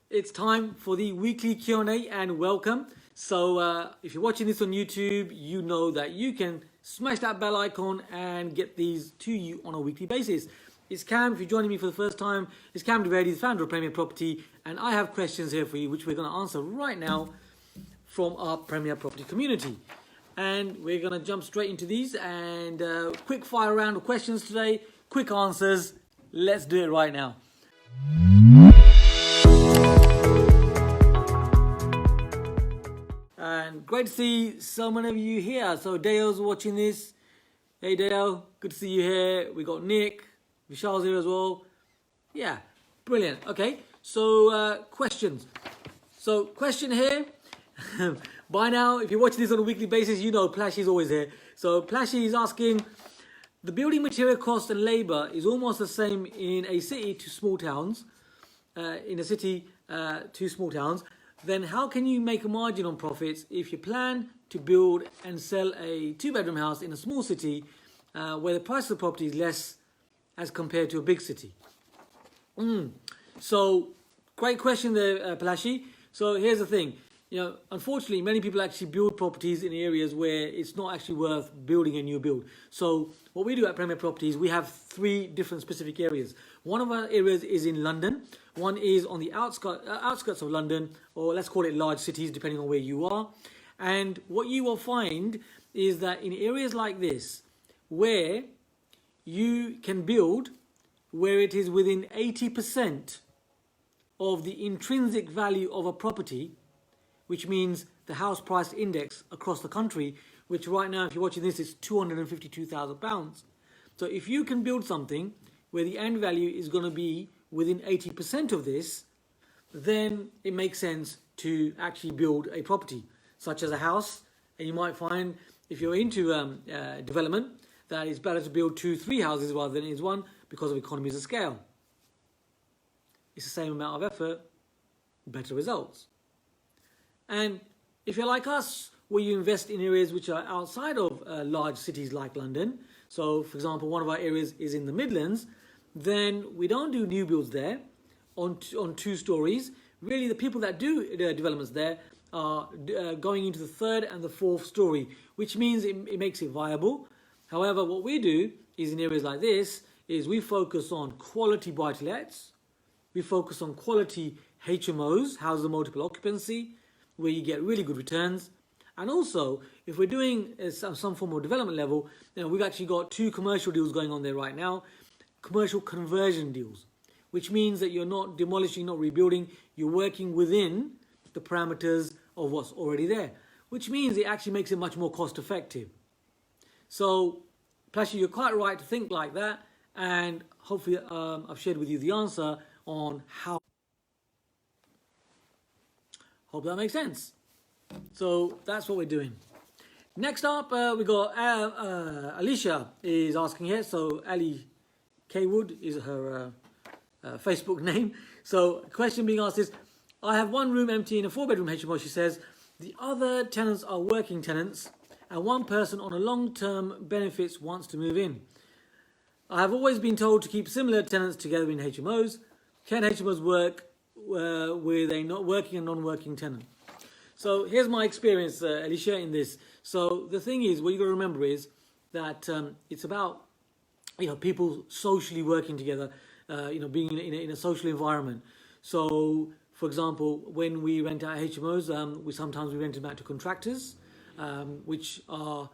It's time for the weekly Q&A and welcome. So if you're watching this on YouTube, you know that you can smash that bell icon and get these to you on a weekly basis. It's Cam. If you're joining me for the first time, it's Kam Dovedi, the founder of Premier Property, and I have questions here for you which we're going to answer right now from our Premier Property community. And we're going to jump straight into these and quick fire round of questions today, quick answers. Let's do it right now. And great to see so many of you here. So Dayo's watching this. Hey Dayo, good to see you here. We got Nick, Vishal's here as well. Yeah, brilliant. Okay, so questions. So question here. By now, if you're watching this on a weekly basis, you know Plashy's always here. So Plashy is asking, the building material cost and labour is almost the same in a city to small towns, to small towns. Then how can you make a margin on profits if you plan to build and sell a two-bedroom house in a small city where the price of the property is less as compared to a big city? So great question there, Plashy. So here's the thing. Unfortunately, many people actually build properties in areas where it's not actually worth building a new build. So what we do at Premier Properties, we have three different specific areas. One of our areas is in London. One is on the outskirts of London, or let's call it large cities, depending on where you are. And what you will find is that in areas like this, where you can build, where it is within 80% of the intrinsic value of a property, which means the house price index across the country, which right now, if you're watching this, is £252,000. So if you can build something where the end value is going to be within 80% of this, then it makes sense to actually build a property, such as a house. And you might find, if you're into development, that it's better to build 2-3 houses rather than it is one, because of economies of scale. It's the same amount of effort, better results. And if you're like us, where you invest in areas which are outside of large cities like London, so for example, one of our areas is in the Midlands, then we don't do new builds there on 2 stories. Really, the people that do developments there are going into the 3rd and the 4th story, which means it makes it viable. However, what we do is in areas like this, is we focus on quality buy-to-lets, we focus on quality HMOs, houses of multiple occupancy, where you get really good returns. And also, if we're doing some form of development level, we've actually got 2 commercial deals going on there right now, commercial conversion deals, which means that you're not demolishing, not rebuilding, you're working within the parameters of what's already there, which means it actually makes it much more cost effective. So, Plashy, you're quite right to think like that, and hopefully I've shared with you the answer on how. Hope that makes sense. So that's what we're doing. Next up, we got Alicia is asking here. So Ali Kwood is her Facebook name. So a question being asked is, I have 1 room empty in a 4-bedroom HMO, she says. The other tenants are working tenants and one person on a long-term benefits wants to move in. I have always been told to keep similar tenants together in HMOs. Can HMOs work with a not working and non-working tenant? So here's my experience, Alicia, in this. So the thing is, what you got to remember is that it's about people socially working together, being in a social environment. So for example, when we rent out HMOs, we sometimes rent them out to contractors, which are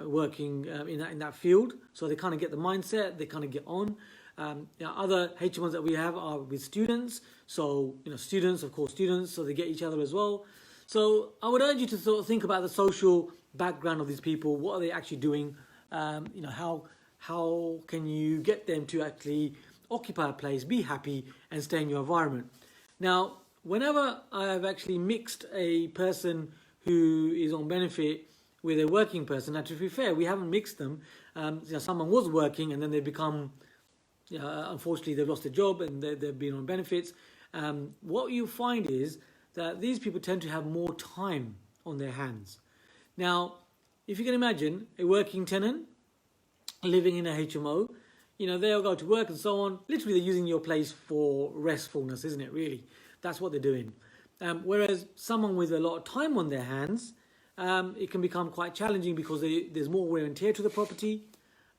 working in that field. So they kind of get the mindset, they kind of get on. Other HMOs that we have are with students. So, students, of course, students, so they get each other as well. So I would urge you to sort of think about the social background of these people. What are they actually doing? How can you get them to actually occupy a place, be happy, and stay in your environment? Now, whenever I've actually mixed a person who is on benefit with a working person, now to be fair, we haven't mixed them. Someone was working and then they become, unfortunately, they've lost their job and they've been on benefits. What you find is that these people tend to have more time on their hands. Now, if you can imagine a working tenant living in a HMO, they'll go to work and so on. Literally, they're using your place for restfulness, isn't it, really? That's what they're doing. Whereas someone with a lot of time on their hands, it can become quite challenging because there's more wear and tear to the property.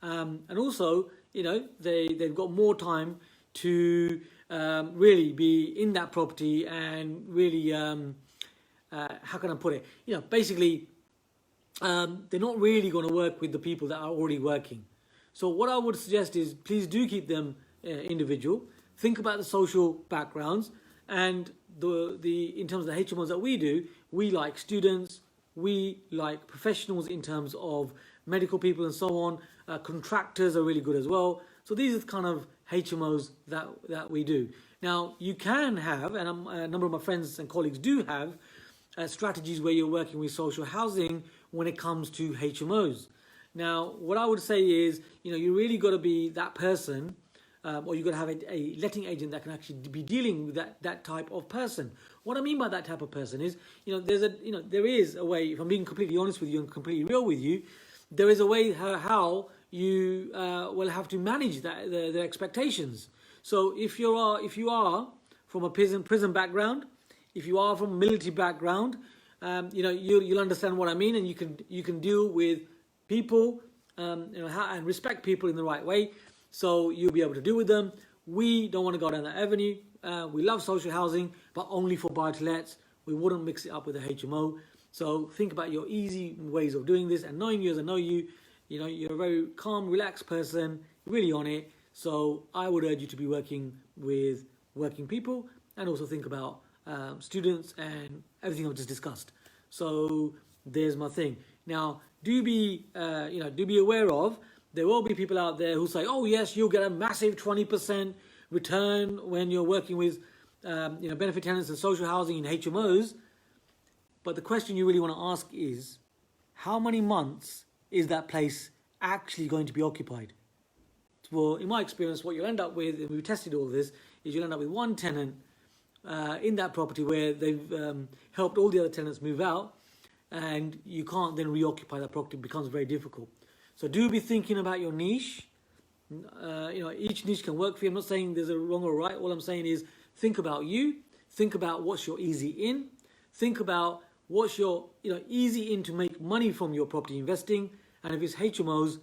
And also, they've got more time to really be in that property and really, how can I put it? Basically, they're not really going to work with the people that are already working. So what I would suggest is please do keep them individual. Think about the social backgrounds, and in terms of the HMOs that we do, we like students, we like professionals in terms of medical people and so on. Contractors are really good as well. So these are the kind of HMOs that we do. Now you can have, and a number of my friends and colleagues do have, strategies where you're working with social housing when it comes to HMOs. Now, what I would say is, you really got to be that person, or you've got to have a letting agent that can actually be dealing with that type of person. What I mean by that type of person is, there is a way, if I'm being completely honest with you and completely real with you, there is a way how you will have to manage their expectations. So if you are from a prison background, if you are from a military background, you'll understand what I mean, and you can deal with people, and respect people in the right way, so you'll be able to deal with them. We don't want to go down that avenue. We love social housing, but only for buy-to-lets. We wouldn't mix it up with a HMO. So think about your easy ways of doing this, and knowing you as I know you, you're a very calm, relaxed person, really on it. So I would urge you to be working with working people, and also think about students and everything I've just discussed. So there's my thing. Now, do be aware of, there will be people out there who say, oh yes, you'll get a massive 20% return when you're working with benefit tenants and social housing in HMOs. But the question you really want to ask is, how many months is that place actually going to be occupied? Well, in my experience, what you'll end up with, and we've tested all this, is you'll end up with one tenant in that property where they've helped all the other tenants move out, and you can't then reoccupy that property. It becomes very difficult. So do be thinking about your niche. Each niche can work for you. I'm not saying there's a wrong or right. All I'm saying is think about you. Think about what's your easy in. Think about what's your easy in to make money from your property investing. And if it's HMOs,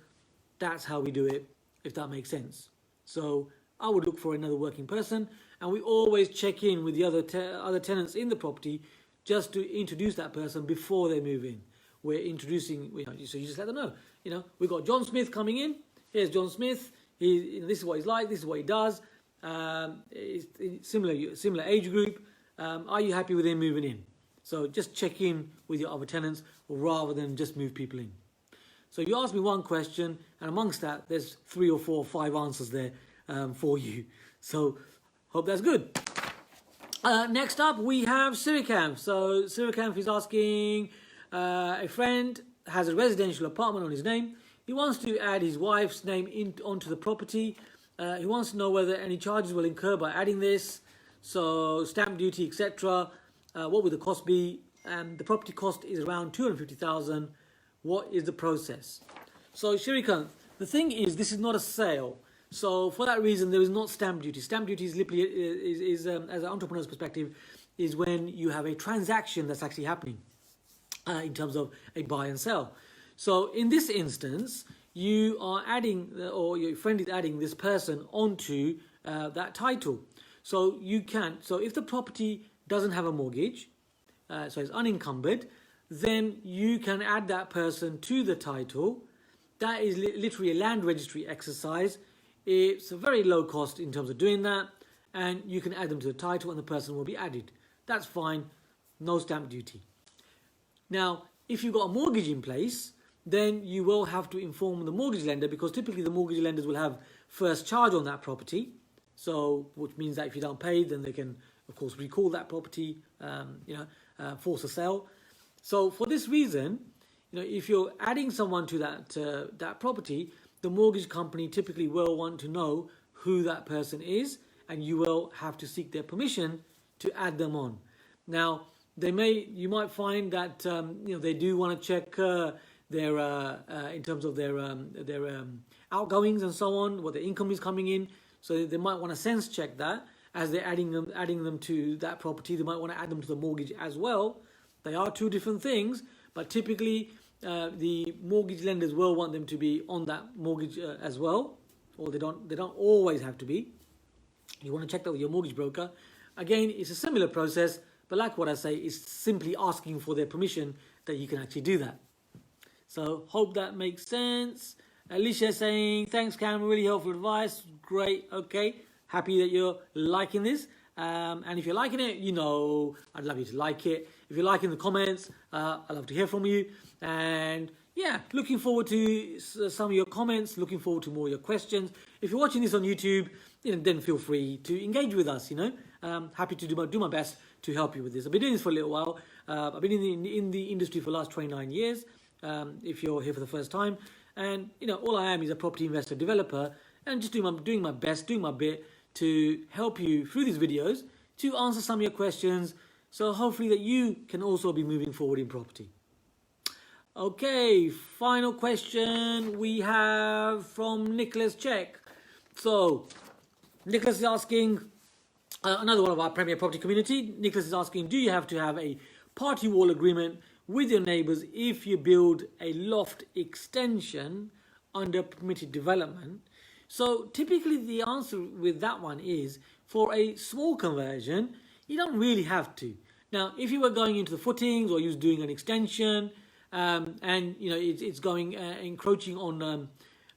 that's how we do it, if that makes sense. So I would look for another working person, and we always check in with the other tenants in the property just to introduce that person before they move in. We're introducing, so you just let them know. We've got John Smith coming in. Here's John Smith. This is what he's like. This is what he does. It's similar age group. Are you happy with him moving in? So just check in with your other tenants rather than just move people in. So you asked me one question, and amongst that, there's 3 or 4 or 5 answers there for you. So hope that's good. Next up, we have Sirikam. So Sirikam is asking, a friend has a residential apartment on his name. He wants to add his wife's name onto the property. He wants to know whether any charges will incur by adding this. So stamp duty, etc. What would the cost be? The property cost is around 250,000. What is the process? So Sirikam, the thing is, this is not a sale. So for that reason, there is not stamp duty. Stamp duty is literally, as an entrepreneur's perspective, is when you have a transaction that's actually happening in terms of a buy and sell. So in this instance, you are adding, or your friend is adding this person onto that title. So if the property doesn't have a mortgage, so it's unencumbered, then you can add that person to the title. That is literally a land registry exercise. It's a very low cost in terms of doing that, and you can add them to the title and the person will be added. That's fine, no stamp duty. Now, if you've got a mortgage in place, then you will have to inform the mortgage lender, because typically the mortgage lenders will have first charge on that property. So, which means that if you don't pay, then they can, of course, recall that property, force a sale. So for this reason, if you're adding someone to that property, the mortgage company typically will want to know who that person is, and you will have to seek their permission to add them on. Now, you might find that they do want to check their in terms of their outgoings and so on, what their income is coming in. So they might want to sense check that as they're adding them to that property. They might want to add them to the mortgage as well. They are two different things, but typically the mortgage lenders will want them to be on that mortgage as well, or they don't always have to be. You want to check that with your mortgage broker. Again, it's a similar process, but like what I say, it's simply asking for their permission that you can actually do that. So hope that makes sense. Alicia saying, thanks Cam, really helpful advice. Great, okay. Happy that you're liking this. And if you're liking it, you know, I'd love you to like it. If you're liking the comments, I'd love to hear from you. And yeah, looking forward to some of your comments, looking forward to more of your questions. If you're watching this on YouTube, then feel free to engage with us, happy to do my best to help you with this. I've been doing this for a little while. I've been in the industry for the last 29 years, if you're here for the first time. And, all I am is a property investor developer, and just doing my best, doing my bit to help you through these videos to answer some of your questions, so hopefully that you can also be moving forward in property. Okay, final question we have from Nicholas Check. So, Nicholas is asking, another one of our Premier Property community, Nicholas is asking, do you have to have a party wall agreement with your neighbours if you build a loft extension under permitted development? So typically the answer with that one is, for a small conversion, you don't really have to. Now, if you were going into the footings or you was doing an extension, and it's going encroaching on,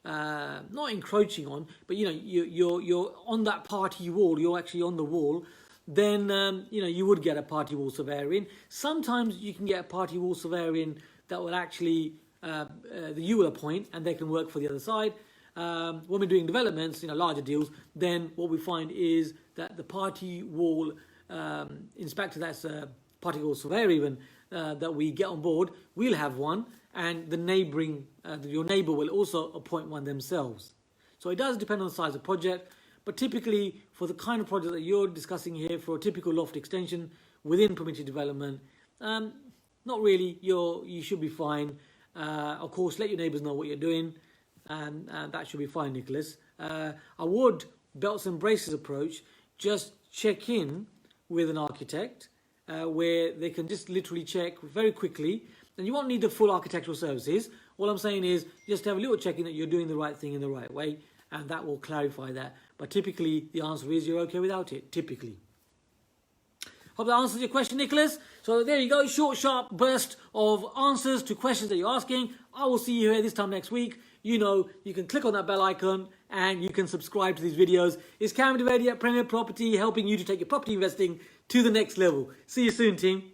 not encroaching on, but you're on that party wall, you're actually on the wall, then you would get a party wall surveyor in. Sometimes you can get a party wall surveyor in that will actually that you will appoint, and they can work for the other side. When we're doing developments, larger deals, then what we find is that the party wall inspector, that's a party wall surveyor even, that we get on board, we'll have one, and the your neighbour will also appoint one themselves. So it does depend on the size of the project, but typically for the kind of project that you're discussing here, for a typical loft extension within permitted development, not really, you should be fine. Of course, let your neighbours know what you're doing, and that should be fine, Nicholas. I would, belts and braces approach, just check in with an architect where they can just literally check very quickly, and you won't need the full architectural services. All I'm saying is just have a little check in that you're doing the right thing in the right way, and that will clarify that. But typically the answer is you're okay without it, typically. Hope that answers your question, Nicholas. So there you go, short, sharp burst of answers to questions that you're asking. I will see you here this time next week. You can click on that bell icon and you can subscribe to these videos. It's Kam Dovedi at Premier Property, helping you to take your property investing to the next level. See you soon, team.